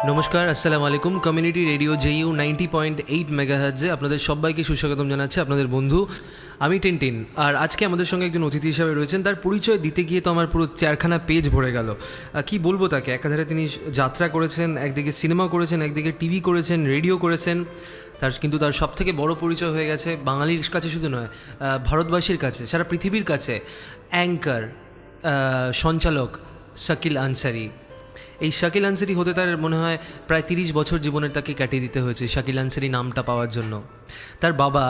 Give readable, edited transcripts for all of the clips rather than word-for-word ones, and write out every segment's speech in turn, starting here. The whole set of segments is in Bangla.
নমস্কার, আসসালামু আলাইকুম। কমিউনিটি রেডিও জেইউ 90.8 মেগাহার্টজে আপনাদের সবাইকে সুস্বাগতম জানাচ্ছে আপনাদের বন্ধু আমি টিনটিন। আর আজকে আমাদের সঙ্গে একজন অতিথি হিসাবে রয়েছেন। তার পরিচয় দিতে গিয়ে তো আমার পুরো 4খানা পেজ ভরে গেল। কি বলবো তাকে, একাধারে তিনি যাত্রা করেছেন, একদিকে সিনেমা করেছেন, একদিকে টিভি করেছেন, রেডিও করেছেন। কিন্তু তার সবথেকে বড় পরিচয় হয়ে গেছে বাঙালির কাছে শুধু নয়, ভারতবাসীর কাছে, সারা পৃথিবীর কাছে অ্যাঙ্কার, সঞ্চালক শাকিল আনসারি। এই শাকিল আনসারি হতে তার মনে হয় প্রায় 30 বছর জীবনের তাকে কাটিয়ে দিতে হয়েছে শাকিল আনসারি নামটা পাওয়ার জন্য। তার বাবা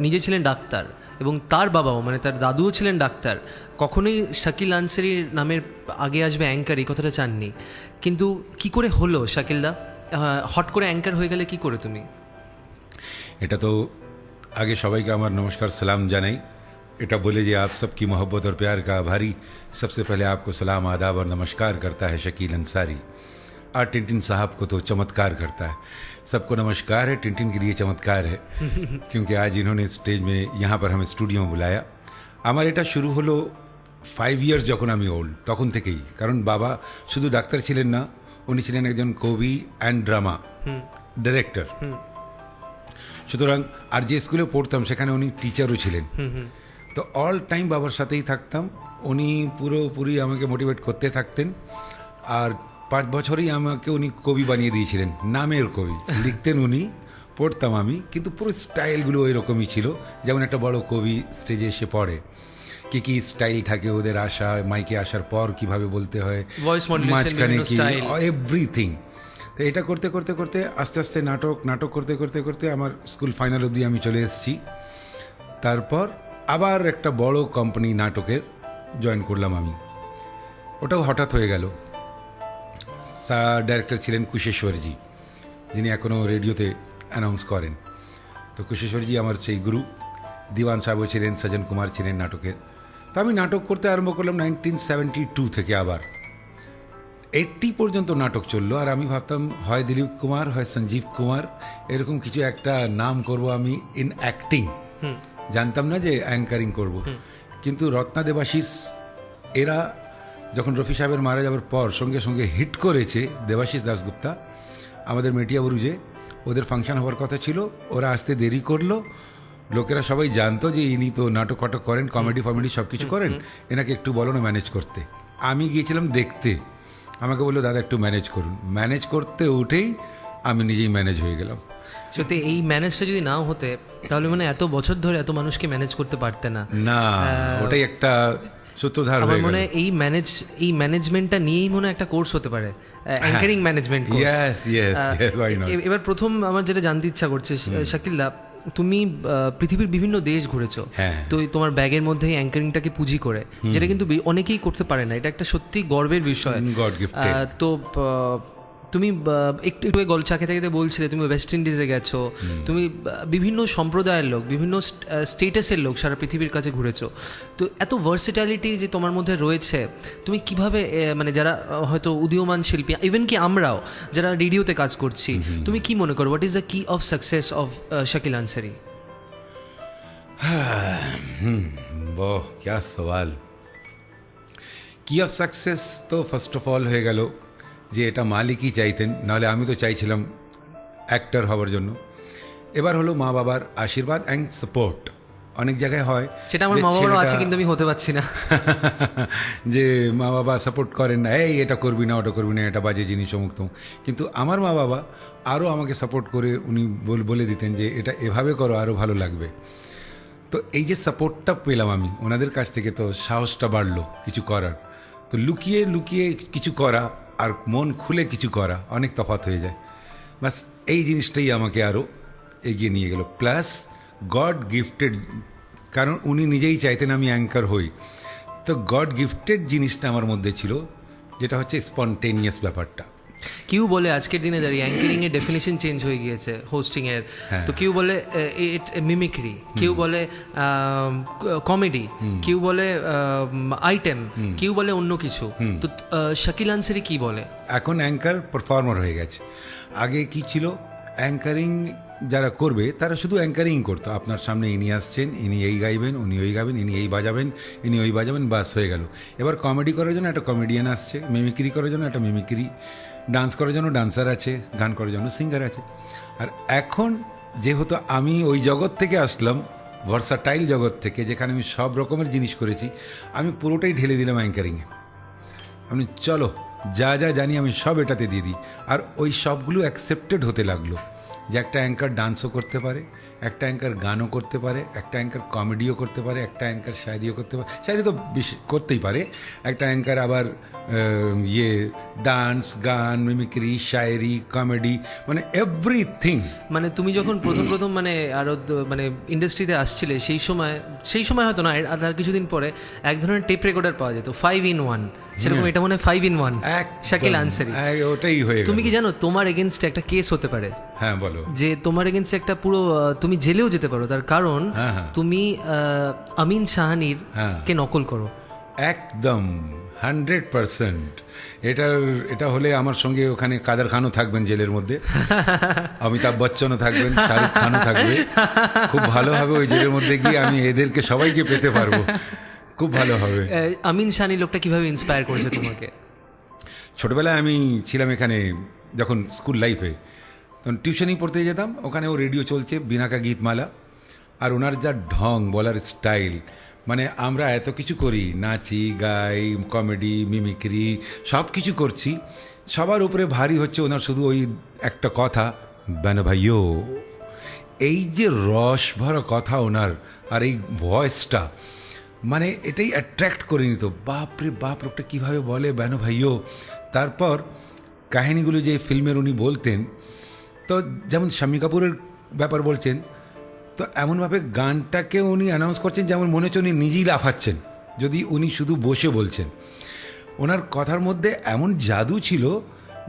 নিজে ছিলেন ডাক্তার এবং তার বাবাও মানে তার দাদুও ছিলেন ডাক্তার। কখনোই শাকিল আনসারির নামের আগে আসবে অ্যাঙ্কার এই কথাটা চাননি। কিন্তু কি করে হলো শাকিলদা, হট করে অ্যাঙ্কার হয়ে গেলে কি করে তুমি? এটা তো আগে সবাইকে আমার নমস্কার সালাম জানাই। এটা बोले जी आप सबकी मोहब्बत और प्यार का आभारी। सबसे पहले आपको सलाम आदाब और नमस्कार करता है शकील अंसारी। और टिनटिन साहब को तो चमत्कार करता है। सबको नमस्कार है, टिनटिन के लिए चमत्कार है क्योंकि आज इन्होंने स्टेज में यहाँ पर हमें स्टूडियो में बुलाया। আমার এটা শুরু হলো 5 ইয়ার্স যখন আমি ওল্ড তখন থেকেই। কারণ বাবা শুধু ডাক্তার ছিলেন না, উনি ছিলেন একজন কবি অ্যান্ড ড্রামা ডিরেক্টর। সুতরাং আর যে স্কুলে পড়তাম সেখানে উনি টিচারও ছিলেন। তো অল টাইম বাবার সাথেই থাকতাম। উনি পুরোপুরি আমাকে মোটিভেট করতে থাকতেন। আর 5 বছরেই আমাকে উনি কবি বানিয়ে দিয়েছিলেন, নামের কবি। লিখতেন উনি, পড়তাম আমি, কিন্তু পুরো স্টাইলগুলো ওই রকমই ছিল যেমন একটা বড় কবি স্টেজে এসে পড়ে। কি স্টাইল থাকে ওদের, আসা মাইকে আসার পর কিভাবে বলতে হয়, মাঝখানে কি, এভরিথিং। তো এটা করতে করতে করতে আস্তে আস্তে নাটক করতে করতে করতে আমার স্কুল ফাইনাল অবধি আমি চলে এসেছি। তারপর আবার একটা বড় কোম্পানি নাটকের জয়েন করলাম আমি। ওটাও হঠাৎ হয়ে গেল। ডাইরেক্টর ছিলেন কুশেশ্বরজি, যিনি এখনও রেডিওতে অ্যানাউন্স করেন। তো কুশেশ্বরজি আমার সেই গুরু। দিওয়ান সাহেবও ছিলেন, সজন কুমার ছিলেন নাটকের। তো আমি নাটক করতে আরম্ভ করলাম 1972 থেকে। আবার 80 পর্যন্ত নাটক চললো। আর আমি ভাবতাম হয় দিলীপ কুমার, হয় সঞ্জীব কুমার, এরকম কিছু একটা নাম করব আমি ইন অ্যাক্টিং। জানতাম না যে অ্যাঙ্কারিং করব। কিন্তু রত্না দেবাশিস এরা যখন রফি সাহেবের মারা যাওয়ার পর সঙ্গে সঙ্গে হিট করেছে, দেবাশিস দাশগুপ্তা আমাদের মেটিয়াবুরুজে, ওদের ফাংশন হওয়ার কথা ছিল, ওরা আসতে দেরি করলো। লোকেরা সবাই জানতো যে ইনি তো নাটক ফাটক করেন, কমেডি ফমেডি সব কিছু করেন, এনাকে একটু বলো না ম্যানেজ করতে। আমি গিয়েছিলাম দেখতে, আমাকে বললো দাদা একটু ম্যানেজ করুন। ম্যানেজ করতে উঠেই আমি নিজেই ম্যানেজ হয়ে গেলাম। সত্যি এই ম্যানেজটা যদি নাও হতে তাহলে মানে এত বছর ধরে এত মানুষকে ম্যানেজ করতে পারতে না। না, ওটাই একটা সূত্রধার হয়ে গেল। আমার মনে হয় এই ম্যানেজমেন্টটা নিয়েই মনে একটা কোর্স হতে পারে, অ্যাঙ্কারিং ম্যানেজমেন্ট কোর্স। এবার প্রথম আমার যেটা জানতে ইচ্ছা করছে শাকিলদা, তুমি পৃথিবীর বিভিন্ন দেশ ঘুরেছো, তো তোমার ব্যাগের মধ্যে অ্যাঙ্কারিংটাকে পুঁজি করে, যেটা কিন্তু অনেকেই করতে পারে না। এটা একটা সত্যি গর্বের বিষয়। তো তুমি একটু গল্প চা খেতে খেতে বলছিলে তুমি ওয়েস্ট ইন্ডিজে গেছো, তুমি বিভিন্ন সম্প্রদায়ের লোক, বিভিন্ন স্টেটাসের লোক সারা পৃথিবীর কাছে ঘুরেছো। তো এত ভার্সিটালিটি যে তোমার মধ্যে রয়েছে, তুমি কিভাবে মানে যারা হয়তো উদীয়মান শিল্পী, ইভেন কি আমরাও যারা রেডিওতে কাজ করছি, তুমি কি মনে করো হোয়াট ইজ দ্য কি of success of Shakil Ansari? বাহ, क्या सवाल। কি অফ সাকসেস তো ফার্স্ট অফ অল হয়ে গেল যে এটা মালিকই চাইতেন, নাহলে আমি তো চাইছিলাম অ্যাক্টর হওয়ার জন্য। এবার হলো মা বাবার আশীর্বাদ অ্যান্ড সাপোর্ট। অনেক জায়গায় হয় সেটা আমার মা বাবারও আছে, কিন্তু আমি হতে পারছি না। যে মা বাবা সাপোর্ট করেন না, এই এটা করবি না, ওটা করবি না, এটা বাজে জিনিস অমুক। কিন্তু আমার মা বাবা আরও আমাকে সাপোর্ট করে উনি বলে দিতেন যে এটা এভাবে করো, আরও ভালো লাগবে। তো এই যে সাপোর্টটা পেলাম আমি ওনাদের কাছ থেকে, তো সাহসটা বাড়লো কিছু করার। তো লুকিয়ে লুকিয়ে কিছু করা আর মন খুলে কিছু করা অনেক তফাৎ হয়ে যায়। বাস এই জিনিসটাই আমাকে আরও এগিয়ে নিয়ে গেল। প্লাস গড গিফটেড, কারণ উনি নিজেই চাইতেন আমি অ্যাঙ্কার হই। তো গড গিফটেড জিনিসটা আমার মধ্যে ছিল, যেটা হচ্ছে স্পন্টেনিয়াস ব্যাপারটা। কেউ বলে আজকের দিনে দাঁড়িয়ে অ্যাঙ্কারিং এর ডেফিনেশন চেঞ্জ হয়ে গিয়েছে হোস্টিং এর। তো কেউ বলে মিমিক্রি, কেউ বলে কমেডি, কেউ বলে আইটেম, কেউ বলে অন্য কিছু। তো শাকিল আনসারি কি বলে? এখন অ্যাঙ্কার পারফর্মার হয়ে গেছে। আগে কি ছিল, অ্যাঙ্কারিং যারা করবে তারা শুধু অ্যাঙ্কারিং করতো, আপনার সামনে ইনি আসছেন, ইনি এই গাইবেন, উনি ওই গাইবেন, ইনি এই বাজাবেন, ইনি ওই বাজাবেন, বাস হয়ে গেল। এবার কমেডি করার জন্য একটা কমেডিয়ান আসছে, মিমিক্রি করার জন্য একটা মিমিক্রি, ডান্স করার জন্য ডান্সার আছে, গান করার জন্য সিঙ্গার আছে। আর এখন যেহেতু আমি ওই জগৎ থেকে আসলাম, ভার্সাটাইল জগৎ থেকে, যেখানে আমি সব রকমের জিনিস করেছি, আমি পুরোটাই ঢেলে দিলাম অ্যাঙ্কারিংয়ে। আমি চলো যা যা জানি আমি সব এটাতে দিয়ে দিই। আর ওই সবগুলো অ্যাকসেপ্টেড হতে লাগলো যে একটা অ্যাঙ্কার ডান্সও করতে পারে, একটা অ্যাঙ্কার গানও করতে পারে, একটা অ্যাঙ্কার কমেডিও করতে পারে, একটা অ্যাঙ্কার শায়রিও করতে পারে, শায়রি তো করতেই পারে, একটা অ্যাঙ্কার আবার ডান্স, গান, মিমিক্রি, শায়রি, কমেডি, মানে এভরিথিং। মানে তুমি যখন প্রথম প্রথম মানে আরো মানে ইন্ডাস্ট্রিতে আসছিলে সেই সময় হয়তো না, আর তার কিছুদিন পরে এক ধরনের টেপ রেকর্ডার পাওয়া যেত 5-in-1, সেরকম এটা মনে হয় 5-in-1 শাকিল আনসারি। ওটাই হয়ে গেল। তুমি কি জানো তোমার এগেনস্টে একটা কেস হতে পারে? হ্যাঁ বলো। যে তোমার এগেনস্টে একটা পুরো তুমি জেলেও যেতে পারো, তার কারণ তুমি আমিন সাহানির কে নকল করো। একদম 100%। এটা হলে আমার সঙ্গে ওখানে কাদের খানও থাকবেন জেলের মধ্যে, অমিতাভ বচ্চনও থাকবেন, শাহরুখ খানও থাকবে। খুব ভালো হবে ওই জেলের মধ্যে গিয়ে আমি এদেরকে সবাইকে পেতে পারবো, খুব ভালো হবে। আমিন সাহানি লোকটা কিভাবে ইন্সপায়ার করেছে তোমাকে? ছোটবেলায় আমি ছিলাম এখানে যখন স্কুল লাইফে, তখন টিউশনই পড়তে যেতাম, ওখানে ও রেডিও চলছে বিনাকা গীতমালা, আর ওনার যা ঢং বলার স্টাইল, মানে আমরা এত কিছু করি, নাচি গাই, কমেডি, মিমিক্রি, সব কিছু করছি, সবার উপরে ভারী হচ্ছে ওনার শুধু ওই একটা কথা, বেন ভাইয়ো। এই যে রস ভরা কথা ওনার, আর এই ভয়েসটা, মানে এটাই অ্যাট্রাক্ট করে নিত। বাপরে বাপ, লোকটা কীভাবে বলে বেন ভাইয়ো। তারপর কাহিনিগুলো যে ফিল্মের উনি বলতেন, তো যেমন শাম্মী কাপুরের ব্যাপার বলছেন, তো এমনভাবে গানটাকে উনি অ্যানাউন্স করছেন যেমন মনে হচ্ছে উনি নিজেই লাফাচ্ছেন, যদি উনি শুধু বসে বলছেন। ওনার কথার মধ্যে এমন জাদু ছিল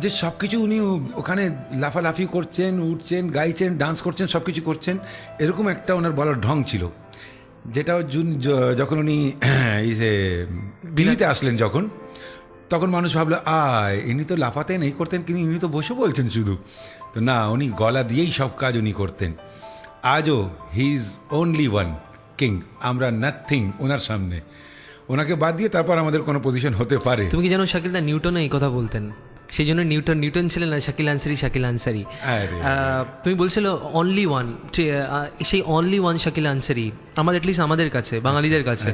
যে সব কিছু উনি ওখানে লাফালাফি করছেন, উঠছেন, গাইছেন, ডান্স করছেন, সব কিছু করছেন, এরকম একটা ওনার বলার ঢং ছিল। যেটা যখন উনি টিভিতে আসলেন যখন, তখন মানুষ ভাবলো ইনি তো লাফাতেন, এই করতেন, কিন্তু ইনি তো বসে বলছেন শুধু। তো না, উনি গলা দিয়েই সব কাজ উনি করতেন। আজও he is only one king, আমরা নাথিং ওনার সামনে। ওনাকে বাদ দিয়ে তারপর আমাদের কোনো পজিশন হতে পারে। তুমি কি জানো শাকিল দা নিউটনও এই কথা বলতেন, সেই জন্য নিউটন ছিলেন না শাকিল আনসারি। তুমি বলছিল অনলি ওয়ান, সেই অনলি ওয়ান শাকিল আনসারি আমাদের অ্যাটলিস্ট আমাদের কাছে, বাঙালিদের কাছে।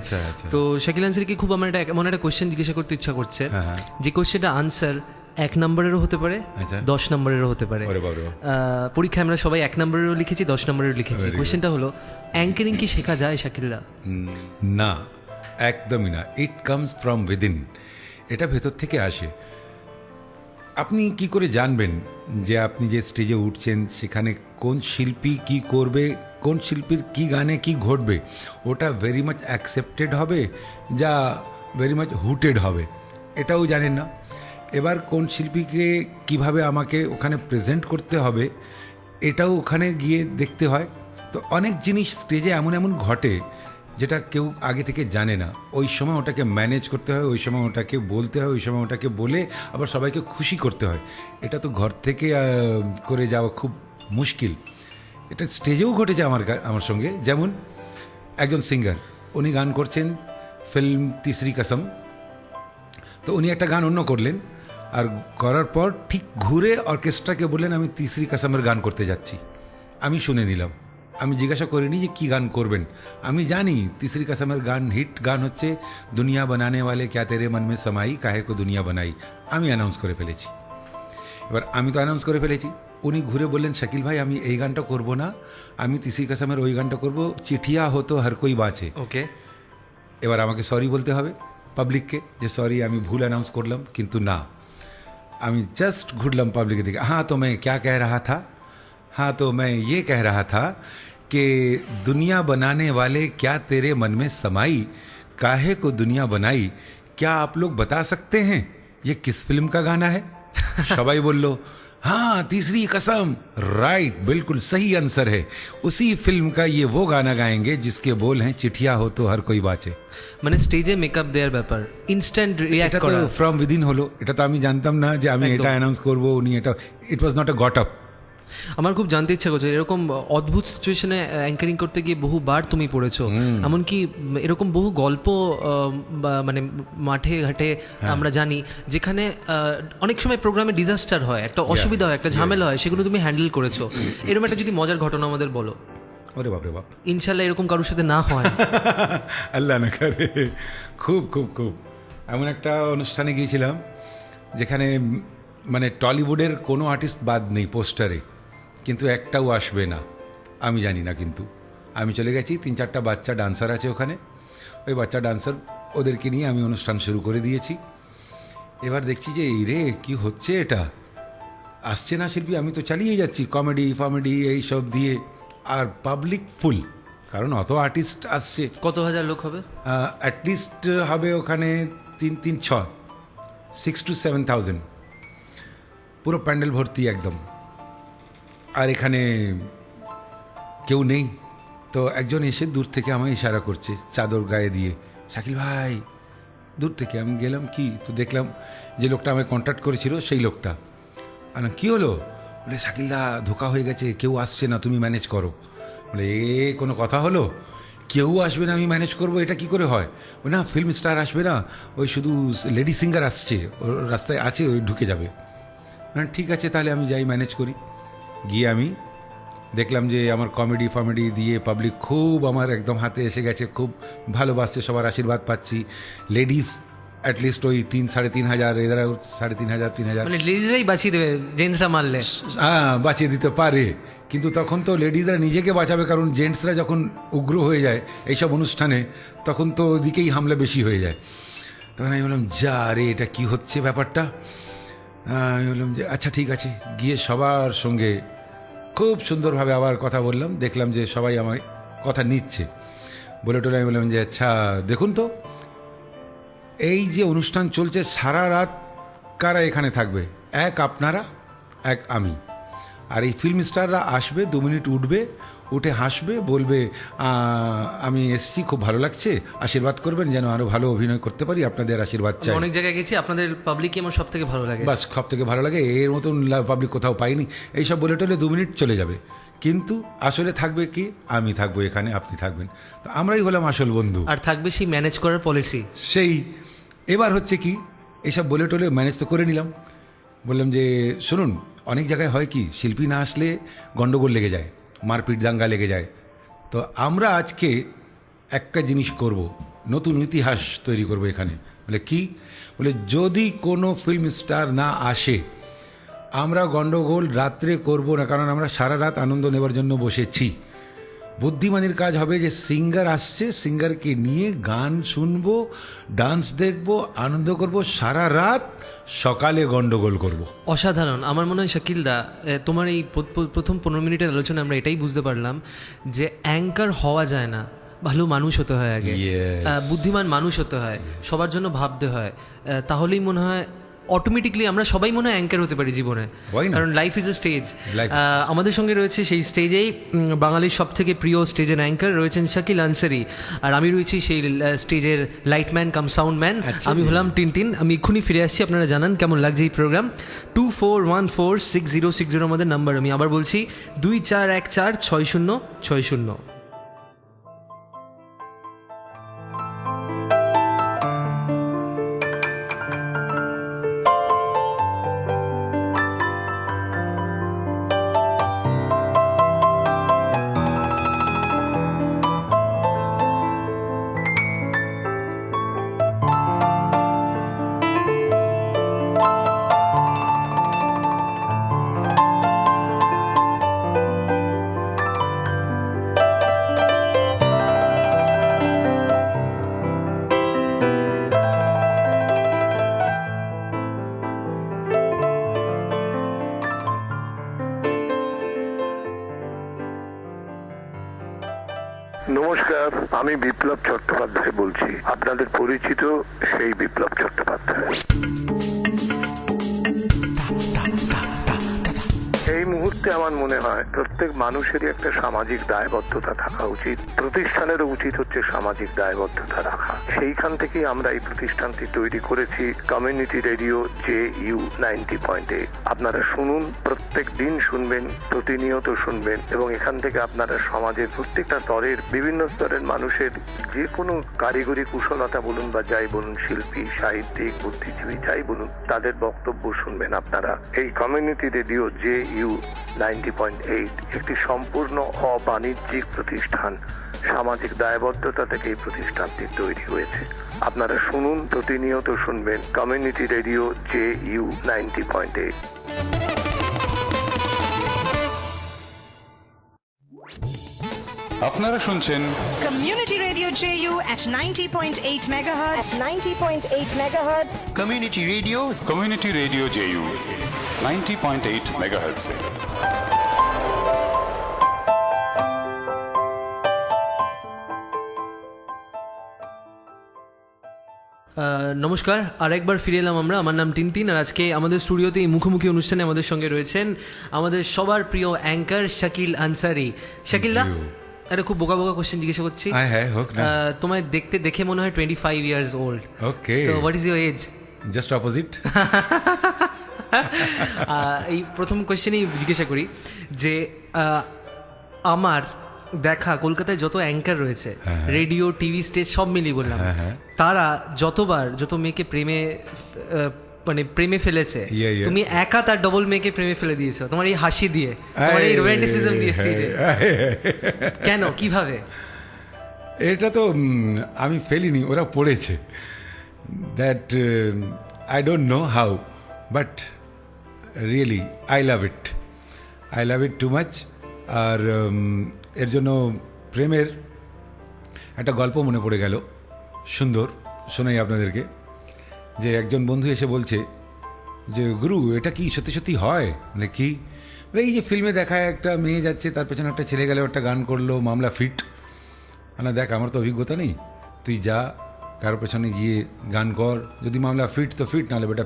তো শাকিল আনসারিকে খুব আমার এমন একটা কোয়েশ্চেন জিজ্ঞাসা করতে ইচ্ছা করছে, যে কোয়েশ্চেনটা আনসার 1 নম্বরেরও হতে পারে, 10 নম্বরেরও হতে পারে। পরীক্ষায় আমরা সবাই 1 নম্বরেরও লিখেছি, 10 নম্বরেরও লিখেছি। কোয়েশ্চেনটা হলো, অ্যাঙ্কারিং কি শেখা যায় শাকিলদা? না, একদমই না। ইট কামস ফ্রম উইদিন, এটা ভেতর থেকে আসে। আপনি কি করে জানবেন যে আপনি যে স্টেজে উঠছেন সেখানে কোন শিল্পী কি করবে, কোন শিল্পীর কি গানে কি ঘটবে? ওটা ভেরি মাচ অ্যাকসেপ্টেড হবে, যা ভেরি মাচ হুটেড হবে, এটাও জানেন না। এবার কোন শিল্পীকে কিভাবে আমাকে ওখানে প্রেজেন্ট করতে হবে, এটাও ওখানে গিয়ে দেখতে হয়। তো অনেক জিনিস স্টেজে এমন এমন ঘটে যেটা কেউ আগে থেকে জানে না। ওই সময় ওটাকে ম্যানেজ করতে হয়, ওই সময় ওটাকে বলতে হয়, ওই সময় ওটাকে বলে আবার সবাইকে খুশি করতে হয়। এটা তো ঘর থেকে করে যাওয়া খুব মুশকিল। এটা স্টেজেও ঘটেছে আমার সঙ্গে। যেমন একজন সিঙ্গার, উনি গান করছেন ফিল্ম তিসরি কসম, তো উনি একটা গান অন্য করলেন, আর করার পর ঠিক ঘুরে অর্কেস্ট্রাকে বললেন আমি তিসরি কসমের গান করতে যাচ্ছি। আমি শুনে নিলাম, আমি জিজ্ঞাসা করিনি যে কী গান করবেন। আমি জানি তিসরি কসমের গান হিট গান হচ্ছে দুনিয়া বানানে ওয়ালে ক্যা তেরে মন মে সমাই কাহে কো দুনিয়া বানাই। আমি অ্যানাউন্স করে ফেলেছি। এবার আমি তো অ্যানাউন্স করে ফেলেছি, উনি ঘুরে বললেন শাকিল ভাই আমি এই গানটা করব না, আমি তিসরি কসমের ওই গানটা করব, চিঠিয়া হতো হর কোই বাঁচে। ওকে, এবার আমাকে সরি বলতে হবে পাবলিককে যে সরি আমি ভুল অ্যানাউন্স করলাম। কিন্তু না, আমি জাস্ট ঘুরলাম পাবলিকের দিকে। हाँ तो मैं क्या कह रहा था, हाँ तो मैं ये कह रहा था कि दुनिया बनाने वाले क्या तेरे मन में समाई, काहे को दुनिया बनाई, क्या आप लोग बता सकते हैं ये किस फिल्म का गाना है? सबाई बोल लो हाँ तीसरी कसम, राइट, बिल्कुल सही आंसर है। उसी फिल्म का ये वो गाना गाएंगे जिसके बोल हैं चिठिया हो तो हर कोई बाँचे। মানে স্টেজে মেকআপ দেওয়ার ব্যাপার, ইনস্ট্যান্ট রিঅ্যাক্ট এটা করা তো ফ্রম উইদিন হলো। এটা তো আমি জানতাম না যে আমি এটা অ্যানাউন্স করবো, উনি এটা, it was not a got up. আমার খুব জানতে ইচ্ছা করছে, এরকম অদ্ভুত সিচুয়েশনে অ্যাঙ্কারিং করতে গিয়ে বহুবার তুমি পড়েছো, এমনকি এরকম বহু গল্প মানে মাঠে ঘাটে আমরা জানি যেখানে অনেক সময় প্রোগ্রামে ডিজাস্টার হয়, একটা অসুবিধা হয়, একটা ঝামেলা হয়, সেগুলো তুমি হ্যান্ডেল করেছো। এরকম একটা যদি মজার ঘটনা আমাদের বলো। ওরে বাপরে বাপ, ইনশাল্লাহ এরকম কারোর সাথে না হয়। আল্লাহ না করে। খুব খুব খুব এমন একটা অনুষ্ঠানে গিয়েছিলাম যেখানে মানে টলিউডের কোনো আর্টিস্ট বাদ নেই পোস্টারে, কিন্তু একটাও আসবে না, আমি জানি না। কিন্তু আমি চলে গেছি, 3-4টা বাচ্চা ডান্সার আছে ওখানে, ওই বাচ্চা ডান্সার ওদেরকে নিয়ে আমি অনুষ্ঠান শুরু করে দিয়েছি। এবার দেখছি যে এই রে কী হচ্ছে, এটা আসছে না শিল্পী, আমি তো চালিয়ে যাচ্ছি কমেডি ফমেডি এইসব দিয়ে, আর পাবলিক ফুল, কারণ অত আর্টিস্ট আসছে। কত হাজার লোক হবে? অ্যাটলিস্ট হবে ওখানে 6 to 7,000, পুরো প্যান্ডেল ভর্তি একদম। আর এখানে কেউ নেই, তো একজন এসে দূর থেকে আমায় ইশারা করছে চাদর গায়ে দিয়ে, শাকিল ভাই। দূর থেকে আমি গেলাম, কি তো দেখলাম যে লোকটা আমায় কন্ট্যাক্ট করেছিল সেই লোকটা। আর কী হলো? বলে শাকিলদা ধোকা হয়ে গেছে, কেউ আসছে না, তুমি ম্যানেজ করো। বলে এ কোনো কথা হলো? কেউ আসবে না আমি ম্যানেজ করবো, এটা কি করে হয়? ওই না ফিল্ম স্টার আসবে না, ওই শুধু লেডি সিঙ্গার আসছে, ওর রাস্তায় আছে, ওই ঢুকে যাবে। ঠিক আছে তাহলে আমি যাই ম্যানেজ করি। গিয়ে আমি দেখলাম যে আমার কমেডি ফমেডি দিয়ে পাবলিক খুব আমার একদম হাতে এসে গেছে, খুব ভালোবাসছে, সবার আশীর্বাদ পাচ্ছি। লেডিস অ্যাটলিস্ট ওই 3-3.5 হাজার, এরা 3.5 হাজার 3,000, মানে লেডিসরাই বাঁচিয়ে দেবে জেন্টসরা মারলে। হ্যাঁ বাঁচিয়ে দিতে পারে, কিন্তু তখন তো লেডিসরা নিজেকে বাঁচাবে, কারণ জেন্টসরা যখন উগ্র হয়ে যায় এইসব অনুষ্ঠানে তখন তো ওদিকেই হামলা বেশি হয়ে যায়। তখন আমি বললাম যা রে এটা কি হচ্ছে ব্যাপারটা। আমি বললাম যে আচ্ছা ঠিক আছে, গিয়ে সবার সঙ্গে খুব সুন্দরভাবে আবার কথা বললাম, দেখলাম যে সবাই আমার কথা নিচ্ছে। বলে টোলে আমি বললাম যে আচ্ছা দেখুন তো, এই যে অনুষ্ঠান চলছে সারা রাত কারা এখানে থাকবে? এক আপনারা, এক আমি। আর এই ফিল্ম স্টাররা আসবে, 2 মিনিট উঠবে, উঠে হাসবে, বলবে আমি এসেছি, খুব ভালো লাগছে, আশীর্বাদ করবেন যেন আরও ভালো অভিনয় করতে পারি, আপনাদের আশীর্বাদ চাই। অনেক জায়গায় গেছি, আপনাদের পাবলিকই আমার সব থেকে ভালো লাগে, বাস সব থেকে ভালো লাগে, এর মতন পাবলিক কোথাও পাইনি। এইসব বলে টলে 2 মিনিট চলে যাবে, কিন্তু আসলে থাকবে কি? আমি থাকবো এখানে, আপনি থাকবেন, তো আমরাই হলাম আসল বন্ধু। আর থাকবে সেই ম্যানেজ করার পলিসি সেই। এবার হচ্ছে কি, এইসব বলে টলে ম্যানেজ তো করে নিলাম। বললাম যে শুনুন, অনেক জায়গায় হয় কি, শিল্পী না আসলে গন্ডগোল লেগে যায়, মারপিট দাঙ্গা লেগে যায়। তো আমরা আজকে একটা জিনিস করব, নতুন ইতিহাস তৈরি করব এখানে। বলে কি? বলে যদি কোনো ফিল্ম স্টার না আসে আমরা গন্ডগোল রাত্রে করব না, কারণ আমরা সারা রাত আনন্দ নেবার জন্য বসেছি। বুদ্ধিমানের কাজ হবে যে সিঙ্গার আসছে, সিঙ্গারকে নিয়ে গান শুনবো, ডান্স দেখবো, আনন্দ করব সারা রাত, সকালে গন্ডগোল করব। অসাধারণ। আমার মনে হয় শাকিলদা, তোমার এই প্রথম 15 মিনিটের আলোচনা আমরা এটাই বুঝতে পারলাম যে অ্যাঙ্কার হওয়া যায় না, ভালো মানুষ হতে হয় আগে, বুদ্ধিমান মানুষ হতে হয়, সবার জন্য ভাবতে হয়, তাহলেই মনে হয় অটোমেটিকলি আমরা সবাই মনে হয় অ্যাঙ্কার হতে পারি জীবনে, কারণ লাইফ ইজ এ স্টেজ। আমাদের সঙ্গে রয়েছে সেই স্টেজেই বাঙালির সব থেকে প্রিয় স্টেজের অ্যাঙ্কার রয়েছেন শাকিল আনসারি, আর আমি রয়েছি সেই স্টেজের লাইটম্যান কাম সাউন্ডম্যান। আমি হলাম টিনটিন। আমি এক্ষুনি ফিরে আসছি, আপনারা জানান কেমন লাগছে এই প্রোগ্রাম। 24146060 আমাদের নাম্বার। আমি আবার বলছি 24146060। নমস্কার, আমি বিপ্লব চট্টোপাধ্যায় বলছি, আপনাদের পরিচিত সেই বিপ্লব চট্টোপাধ্যায়। এই মুহূর্তে মুহূর্তে আমার মনে হয় প্রত্যেক মানুষেরই একটা সামাজিক দায়বদ্ধতা থাকা উচিত, প্রতিষ্ঠানেরও উচিত হচ্ছে সামাজিক দায়বদ্ধতা রাখা। সেইখান থেকেই আমরা এই প্রতিষ্ঠানটি তৈরি করেছি, কমিউনিটি রেডিও JU 90.8। আপনারা শুনুন, প্রত্যেক দিন শুনবেন, প্রতিনিয়ত শুনবেন, এবং এখান থেকে আপনারা সমাজের প্রত্যেকটা স্তরের, বিভিন্ন স্তরের মানুষের যে কোনো কারিগরি কুশলতা বলুন বা যাই বলুন, শিল্পী, সাহিত্যিক, বুদ্ধিজীবী যাই বলুন, তাদের বক্তব্য শুনবেন আপনারা। এই কমিউনিটি রেডিও JU 90.8 একটি সম্পূর্ণ অবাণিজ্যিক প্রতিষ্ঠান। সামাজিক দায়বদ্ধতা থেকে এই প্রতিষ্ঠানটি তৈরি হয়েছে। আপনারা শুনুন, প্রতিনিয়ত শুনবেন, কমিউনিটি রেডিও JU 90.8। আপনারা শুনছেন Community Radio JU at 90.8 megahertz. 90.8 megahertz. Community radio JU 90.8 megahertz. নমস্কার, আরেকবার ফিরে এলাম আমরা। আমার নাম টিনটিন, আর আজকে আমাদের স্টুডিওতে এই মুখোমুখি অনুষ্ঠানে আমাদের সঙ্গে রয়েছেন আমাদের সবার প্রিয় অ্যাঙ্কার শাকিল আনসারি। শাকিল দা, একটা খুব বোকা বোকা কোশ্চেন জিজ্ঞাসা করছি। হ্যাঁ, হোক না। তোমায় দেখে মনে হয় 25 ইয়ার্স ওল্ড। ওকে, তো what is your age? Just opposite. এই প্রথম কোশ্চেনেই জিজ্ঞাসা করি যে আমার দেখা কলকাতায় যত অ্যাঙ্কার রয়েছে, রেডিও, টিভি, স্টেজ সব মিলিয়ে বললাম, তারা যত মেয়েকে প্রেমে ফেলেছে, তুমি একা তার ডবল মেয়েকে প্রেমে ফেলে দিয়েছো তোমার এই হাসি দিয়ে, তোমার এই রোম্যান্টিসিজম দিয়ে স্টেজে। কেন, কিভাবে? এটা তো আমি ফেলিনি, ওরা পড়েছে। That I don't know how, but really I love it too much. আর এর জন্য প্রেমের একটা গল্প মনে পড়ে গেল, সুন্দর, শোনাই আপনাদেরকে। যে একজন বন্ধু এসে বলছে যে গুরু, এটা কি সত্যি সত্যি হয় নাকি? এই যে ফিল্মে দেখায় একটা মেয়ে যাচ্ছে, তার পেছনে একটা ছেলে গেল, একটা গান করলো, মামলা ফিট। না দেখ, আমার তো অভিজ্ঞতা নেই, তুই যা কারোর পেছনে গিয়ে গান কর, যদি মামলা ফিট তো ফিট, নাহলে বেটা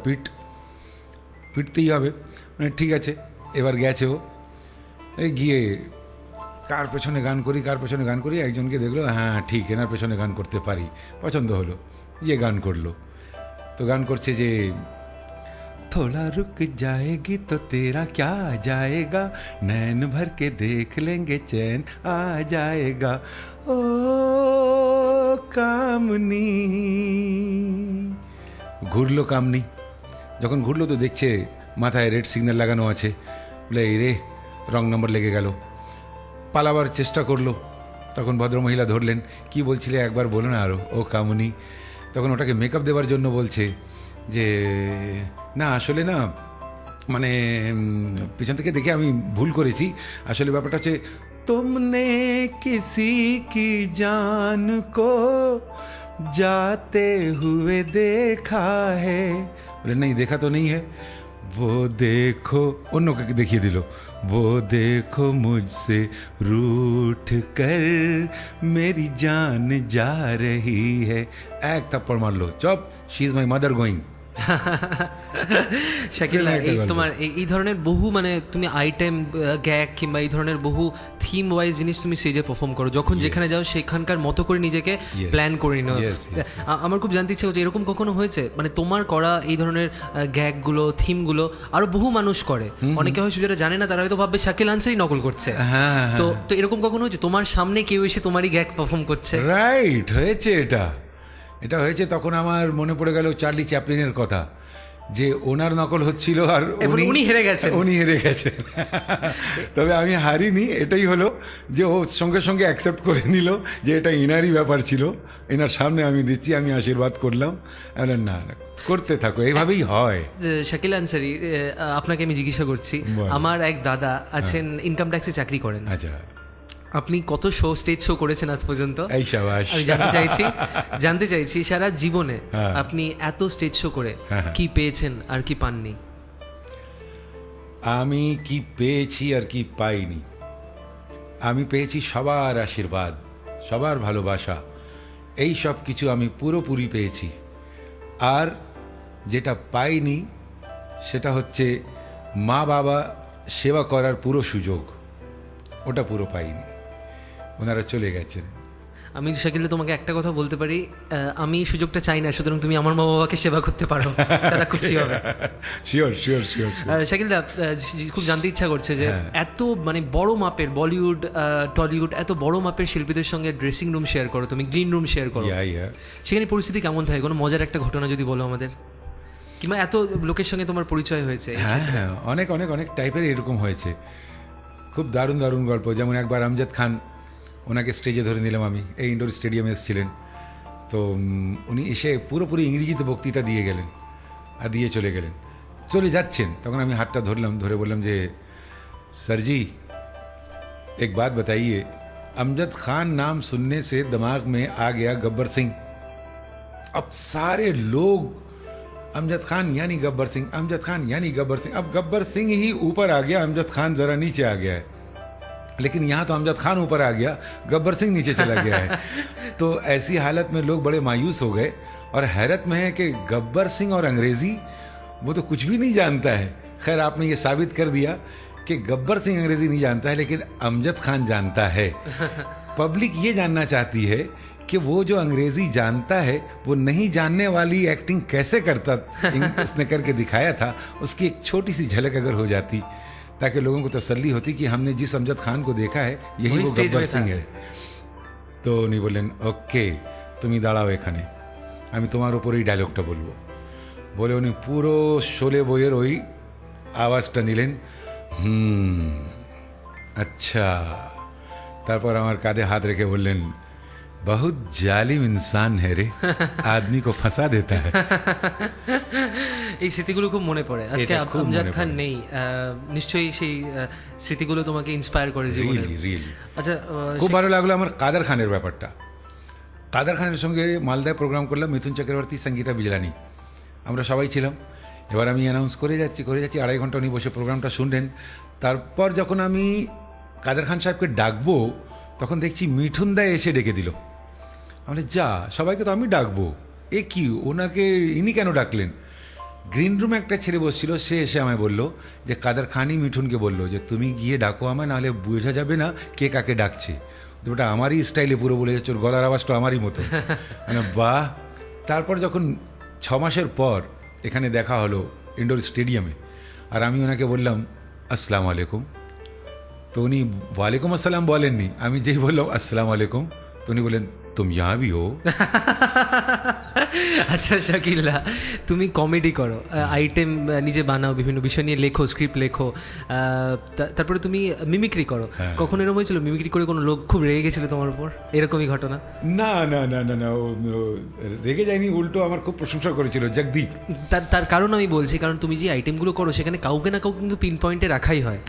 পিটতেই হবে। মানে ঠিক আছে, এবার গেছে ও, এই গিয়ে কার পেছনে গান করি, একজনকে দেখলো, হ্যাঁ ঠিক, এনার পেছনে গান করতে পারি, পছন্দ হলো, গিয়ে গান করলো। তো গান করছে যে थोड़ा रुक जाएगी तो तेरा क्या जाएगा, नैन भर के देख लेंगे चैन आ जाएगा, ओ কামনি। ঘুরলো কামনি, যখন ঘুরলো তো দেখছে মাথায় রেড সিগন্যাল লাগানো আছে, বলে এই রে, রং নম্বর লেগে গেল। পালাবার চেষ্টা করলো, তখন ভদ্রমহিলা ধরলেন, কি বলছিলে একবার বলো না আরও, ও কামনি। তখন ওটাকে মেকআপ দেওয়ার জন্য বলছে যে না আসলে না, মানে পিছন থেকে দেখে আমি ভুল করেছি, আসলে ব্যাপারটা হচ্ছে तुमने किसी की जान को जाते हुए देखा है, बोले नहीं देखा तो नहीं है, वो देखो, অন্যকে দেখিয়ে দিল, वो देखो मुझसे रूठ कर मेरी जान जा रही है, एक थप्पड़ मार लो, चुप, she is my mother going. Shakil, এই তোমার এই ধরনের বহু, মানে তুমি আইটেম গ্যাগ কিংবা এই ধরনের বহু থিম ওয়াইজ জিনিস তুমি স্টেজে পারফর্ম করো, যখন যেখানে যাও সেখানকার মতো করে নিজেকে প্ল্যান করে নাও। আমার খুব জানতে ইচ্ছে হচ্ছে, এরকম কখনো হয়েছে মানে তোমার করা এই ধরনের গ্যাগগুলো, থিমগুলো আরো বহু মানুষ করে, অনেকে হয়তো যারা জানে না তারা হয়তো ভাববে শাকিল আনসারি নকল করছে, তো এরকম কখনো হয়েছে তোমার সামনে কেউ এসে তোমারই গ্যাগ পারফর্ম করছে? রাইট, হয়েছে, এটা হয়েছে। তখন আমার মনে পড়ে গেল চার্লি চ্যাপলিনের কথা, যে ওনার নকল হচ্ছিল আর উনি হেরে গেছেন। তবে আমি হারিনি, এটাই হলো যে ও সঙ্গে সঙ্গে অ্যাকসেপ্ট করে নিল যে এটা ইনারই ব্যাপার ছিল, এনার সামনে আমি দিচ্ছি, আমি আশীর্বাদ করলাম, না করতে থাকো, এইভাবেই হয়। শাকিল আনসারি, আপনাকে আমি জিজ্ঞাসা করছি, আমার এক দাদা আছেন, ইনকাম ট্যাক্সে চাকরি করেন। আচ্ছা, আপনি কত স্টেজ শো করেছেন আজ পর্যন্ত? এই শাবাশ। আমি জানতে চাইছি সারা জীবনে আপনি এত স্টেজ শো করে কি পেয়েছেন আর কি পাননি? আমি কি পেয়েছি আর কি পাইনি, আমি পেয়েছি সবার আশীর্বাদ, সবার ভালোবাসা, এই সব কিছু আমি পুরোপুরি পেয়েছি। আর যেটা পাইনি সেটা হচ্ছে মা বাবা সেবা করার পুরো সুযোগ ওটা পুরো পাইনি, ওনারা চলে গেছেন। আমি শাকিল তোমাকে একটা কথা বলতে পারি, আমি সুযোগটা চাই না, সুতরাং তুমি আমার মা বাবাকে সেবা করতে পারো, তারা খুশি হবে। Sure sure sure. শাকিল দা, খুব জানতে ইচ্ছা করছে যে এত মানে বড় মাপের বলিউড টলিউড এত বড় মাপের শিল্পীদের সঙ্গে ড্রেসিং রুম শেয়ার করো, তুমি গ্রিন রুম শেয়ার করো, সেখানে পরিস্থিতি কেমন থাকে? কোনো মজার একটা ঘটনা যদি বলো আমাদের, কিংবা এত লোকের সঙ্গে তোমার পরিচয় হয়েছে। হ্যাঁ হ্যাঁ, অনেক অনেক অনেক টাইপের এরকম হয়েছে, খুব দারুণ দারুণ গল্প। যেমন একবার আমজাদ খান, ওনাকে স্টেজে ধরে নিলাম আমি, এই ইন্ডোর স্টেডিয়ামে এসেছিলেন, তো উনি এসে পুরোপুরি ইংরেজিতে বক্তৃতা দিয়ে গেলেন আর দিয়ে চলে গেলেন, চলে যাচ্ছেন, তখন আমি হাতটা ধরলাম, ধরে বললাম যে सर जी एक बात बताइए, अमजद खान नाम सुनने से दिमाग में आ गया गब्बर सिंह। अब सारे लोग अमजद खान यानी गब्बर सिंह, अमजद खान यानी गब्बर सिंह। अब गब्बर सिंह ही ऊपर आ गया, अमजद खान जरा नीचे आ गया है, लेकिन यहाँ तो अमजद खान ऊपर आ गया, गब्बर सिंह नीचे चला गया है। तो ऐसी हालत में लोग बड़े मायूस हो गए और हैरत में है कि गब्बर सिंह और अंग्रेजी वो तो कुछ भी नहीं जानता है। खैर आपने ये साबित कर दिया कि गब्बर सिंह अंग्रेजी नहीं जानता है, लेकिन अमजद खान जानता है। पब्लिक ये जानना चाहती है कि वो जो अंग्रेजी जानता है वो नहीं जानने वाली एक्टिंग कैसे करता, इसने करके दिखाया था, उसकी एक छोटी सी झलक अगर हो जाती, ताकि लोगों को तसल्ली होती कि हमने जिस अमजद खान को देखा है यही वो गब्बर सिंह है। तो उन्हीं बोलें ओके তুমি দাঁড়াও এখানে, আমি তোমার উপরেই ডায়লগটা বলবো, বলে উনি পুরো শোলে বইয়ের ওই আওয়াজটা নিলেন, আচ্ছা। তারপর আমার কাঁধে হাত রেখে বললেন, बहुत जालिम इंसान है रे, आदमी को फंसा देता है। এই স্মৃতিগুলো খুব মনে পড়ে। আজকে আমজাদ খান নেই, নিশ্চয়ই সেই স্মৃতিগুলো তোমাকে ইন্সপায়ার করে জীবনে। আচ্ছা, খুব ভালো লাগলো আমার কাদের খানের ব্যাপারটা। কাদের খানের সঙ্গে মালদায় প্রোগ্রাম করলাম, মিথুন চক্রবর্তী, সঙ্গীতা বিজলানি, আমরা সবাই ছিলাম। এবার আমি অ্যানাউন্স করে যাচ্ছি 2.5 ঘন্টা উনি বসে প্রোগ্রামটা শুনলেন। তারপর যখন আমি কাদের খান সাহেবকে ডাকবো, তখন দেখছি মিঠুন দা এসে ডেকে দিল। আমি যা, সবাইকে তো আমি ডাকবো, এ কি, ওনাকে ইনি কেন ডাকলেন? গ্রিন রুমে একটা ছেলে বসছিল, সে এসে আমায় বলল যে কাদের খানই মিঠুনকে বলল যে তুমি গিয়ে ডাকো আমায়, নাহলে বোঝা যাবে না কে কাকে ডাকছে। ওটা আমারই স্টাইলে পুরো বলে যাচ্ছে, ওর গলার আওয়াজটা আমারই মতো। মানে বাহ। তারপর যখন 6 মাসের পর এখানে দেখা হলো ইন্ডোর স্টেডিয়ামে, আর আমি ওনাকে বললাম আসসালামু আলাইকুম, তো উনি ওয়ালাইকুম আসসালাম বলেননি, আমি যেই বললাম আসসালামু আলাইকুম, তো উনি বলেন तुम यहाँ भी हो। আচ্ছা শাকিলা, তুমি কমেডি করো, আইটেম নিজে বানাও, বিভিন্ন বিষয় নিয়ে লেখো, স্ক্রিপ্ট লেখো, তারপরে তুমি মিমিক্রি করো। কখন এরকম হয়েছিল মিমিক্রি করে কোনো লোক খুব রেগে গেছিল তোমার উপর, এরকমই ঘটনা? না না না না না, ও রেগে যায়নি, উল্টো আমার খুব প্রশংসা করেছিল জগদীপ। তার কারণ আমি বলছি, কারণ তুমি যে আইটেমগুলো করো সেখানে কাউকে না কাউকে কিন্তু পিন পয়েন্টে রাখাই হয়,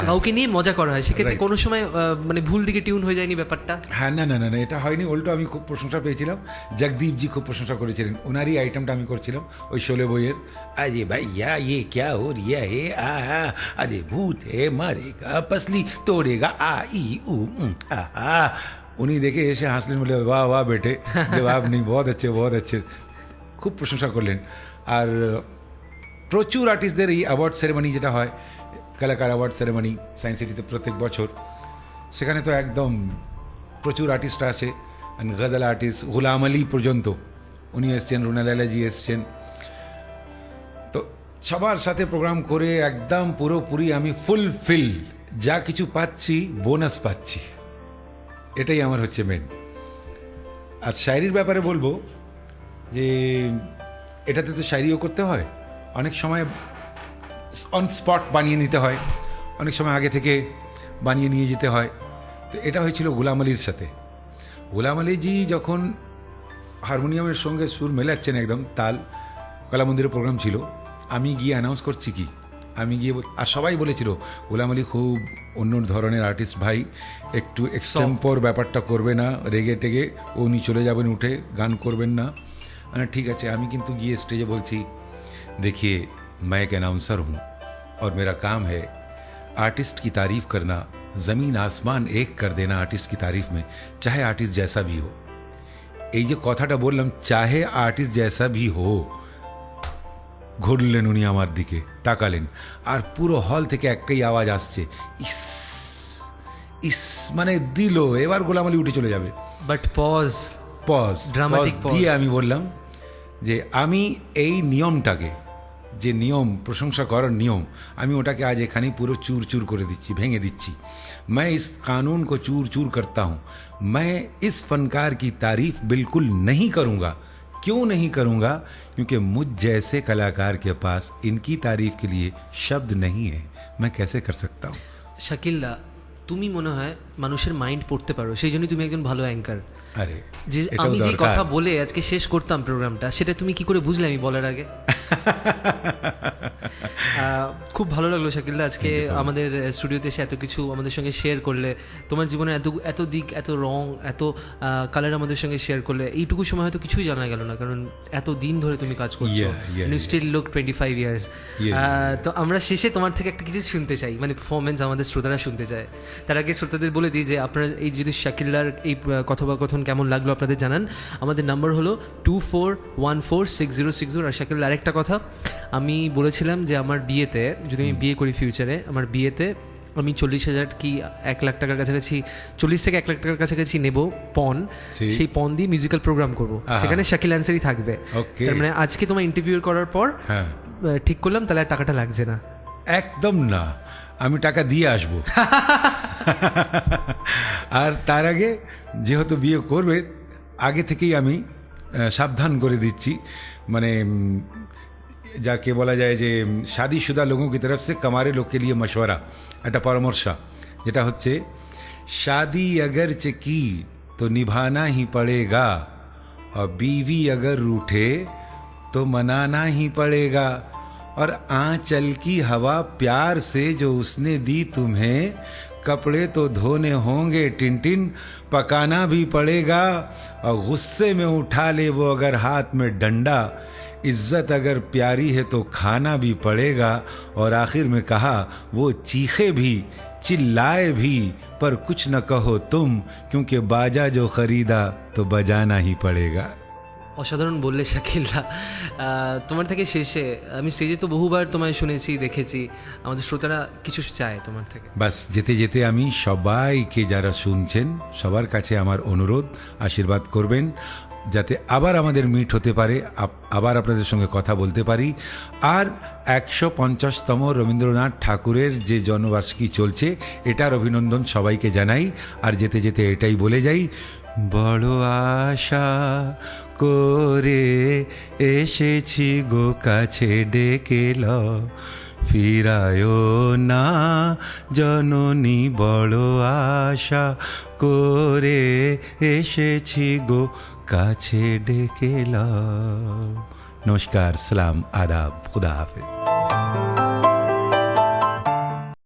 কাউকে নিয়ে মজা করা হয়, সেক্ষেত্রে কোনো সময় মানে ভুল দিকে টিউন হয়ে যায়নি ব্যাপারটা? হ্যাঁ, না না না না, এটা হয়নি, উল্টো আমি খুব প্রশংসা পেয়েছিলাম। জগদীপজি খুব প্রশংসা করেছিলেন, ওনারই আইটেমটা আমি করছিলাম ওই শোলে বইয়ের, আরে ভাই ये क्या हो रहा है, अरे भूत है मारेगा पसली तोड़ेगा आ ई ऊ आ। উনি দেখে এসে হাসলেন, বলে বাহ বাহ বেটে, জবাব নেই, বহুত अच्छे বহুত अच्छे, খুব প্রশংসা করলেন। আর প্রচুর আর্টিস্টদের এই অ্যাওয়ার্ড সেরেমনি যেটা হয়, কলাকার অ্যাওয়ার্ড সেরেমনি সায়েন্স সিটিতে প্রত্যেক বছর, সেখানে তো একদম প্রচুর আর্টিস্টরা আসে, গজল আর্টিস্ট গুলাম আলী পর্যন্ত উনি এসছেন, রুনালালাজি এসছেন। তো সবার সাথে প্রোগ্রাম করে একদম পুরোপুরি আমি ফুলফিল, যা কিছু পাচ্ছি বোনাস পাচ্ছি, এটাই আমার হচ্ছে মেন। আর শায়রির ব্যাপারে বলবো যে এটাতে তো শায়রিও করতে হয়, অনেক সময় অন স্পট বানিয়ে নিতে হয়, অনেক সময় আগে থেকে বানিয়ে নিয়ে যেতে হয়। তো এটা হয়েছিল গুলাম আলীর সাথে। গুলাম আলীজি যখন হারমোনিয়ামের সঙ্গে সুর মেলাচ্ছেন একদম তাল, কলা মন্দিরের প্রোগ্রাম ছিল, আমি গিয়ে অ্যানাউন্স করছি কি, আমি গিয়ে, আর সবাই বলেছিল গুলাম আলী খুব অন্য ধরনের আর্টিস্ট ভাই, একটু এক্সটেম্পোর ব্যাপারটা করবে না, রেগে টেগে উনি চলে যাবেন উঠে, গান করবেন না। মানে ঠিক আছে, আমি কিন্তু গিয়ে স্টেজে বলছি, देखिए मैं एक अनाउंसर हूँ और मेरा काम है आर्टिस्ट की तारीफ करना, ज़मीन आसमान एक कर देना आर्टिस्ट की तारीफ में, चाहे आर्टिस्ट जैसा भी हो। এই যে কথাটা বললাম, চাহে আর্টিস্ট জেসা ভি হো, ঘুরলেন উনি আমার দিকে, তাকালেন, আর পুরো হল থেকে একটাই আওয়াজ আসছে, ইস ইস, মানে দিল এবার গোলামালি উঠে চলে যাবে। But pause, pause Dramatic pause. দিয়ে আমি বললাম যে আমি এই নিয়মটাকে, যে নিয়ম প্রশংসা করার নিয়ম, আমি ওটাকে আজ এখানেই পুরো চूर चूर করে দিচ্ছি, ভেঙে দিচ্ছি। मैं इस कानून को चूर चूर करता हूँ। मैं इस फनकार की तारीफ बिल्कुल नहीं करूँगा। क्यों नहीं करूँगा? क्योंकि मुझ जैसे कलाकार के पास इनकी तारीफ के लिए शब्द नहीं है। मैं कैसे कर सकता हूँ? শাকিলদা, তুমি মনে হয় মানুষের মাইন্ড পড়তে পারো, সেই জন্যই তুমি একজন ভালো অ্যাঙ্কার। আরে যে এটাও আমি যে দরকার। কথা বলে আজকে শেষ করতাম প্রোগ্রামটা, সেটা তুমি কি করে বুঝলে আমি বলার আগে? খুব ভালো লাগলো শাকিলদা আজকে আমাদের স্টুডিওতে এসে এত কিছু আমাদের সঙ্গে শেয়ার করলে, তোমার জীবনে এত দিক, এত রং, এত কালার আমাদের সঙ্গে শেয়ার করলে। এইটুকু সময় হয়তো কিছুই জানা গেল না, কারণ এত দিন ধরে তুমি কাজ করছো, ইউ স্টিল লুক 25 ইয়ার্স। তো আমরা শেষে তোমার থেকে একটা কিছু শুনতে চাই, মানে পারফরমেন্স আমাদের শ্রোতারা শুনতে চায়। তার আগে শ্রোতাদের বলে দিই যে আপনারা এই যদি শাকিলার এই কথোপকথন কেমন লাগলো আপনাদের জানান। আমাদের নাম্বার হলো 24146060। আর শাকিল, আরেকটা কথা আমি বলেছিলাম যে আমার বিয়েতে, যদি আমি বিয়ে করি ফিউচারে, আমার বিয়েতে আমি 40,000 কি 1 লাখ টাকার কাছাকাছি, 40 থেকে 1 লাখ টাকার কাছাকাছি নেব পণ। সেই পণ দিয়ে মিউজিক্যাল প্রোগ্রাম করব, সেখানে শাকিল আনসারি থাকবে। তার মানে আজকে তোমার ইন্টারভিউ করার পর ঠিক করলাম, তাহলে আর টাকাটা লাগছে না। একদম না, আমি টাকা দিয়ে আসব। আর তার আগে যেহেতু বিয়ে করবে, আগে থেকেই আমি সাবধান করে দিচ্ছি, মানে যাকে বলা যায় যে शादीशुदा लोगों की तरफ से कमारे लोग के लिए मशवरा, একটা পরামর্শ, যেটা হচ্ছে शादी अगर की तो निभाना ही पड़ेगा, और बीवी अगर रूठे तो मनाना ही पड़ेगा, और आंचल की हवा प्यार से जो उसने दी तुम्हें, कपड़े तो धोने होंगे टिनटिन, पकाना भी पड़ेगा, और गुस्से में उठा ले वो अगर हाथ में डंडा, इज्जत अगर प्यारी है तो खाना भी पड़ेगा, और आखिर में कहा वो चीखे भी चिल्लाए भी पर कुछ न कहो तुम, क्योंकि बाजा जो खरीदा तो बजाना ही पड़ेगा। অসাধারণ বললে শাকিলদা। তোমার থেকে শেষে আমি স্টেজে তো বহুবার তোমায় শুনেছি, দেখেছি, আমাদের শ্রোতারা কিছু চায় তোমার থেকে। বাস যেতে যেতে আমি সবাইকে যারা শুনছেন সবার কাছে আমার অনুরোধ, আশীর্বাদ করবেন যাতে আবার আমাদের মিট হতে পারে, আবার আপনাদের সঙ্গে কথা বলতে পারি। আর 150তম রবীন্দ্রনাথ ঠাকুরের যে জন্মবার্ষিকী চলছে, এটার অভিনন্দন সবাইকে জানাই। আর যেতে যেতে এটাই বলে যাই, বড় আশা করে এসেছি গো কাছে ডেকে লও, ফিরায়ও না জননী, বড় আশা করে এসেছি গো কাছে ডেকে লও। নমস্কার, সালাম, আদাব, খুদা হাফেজ।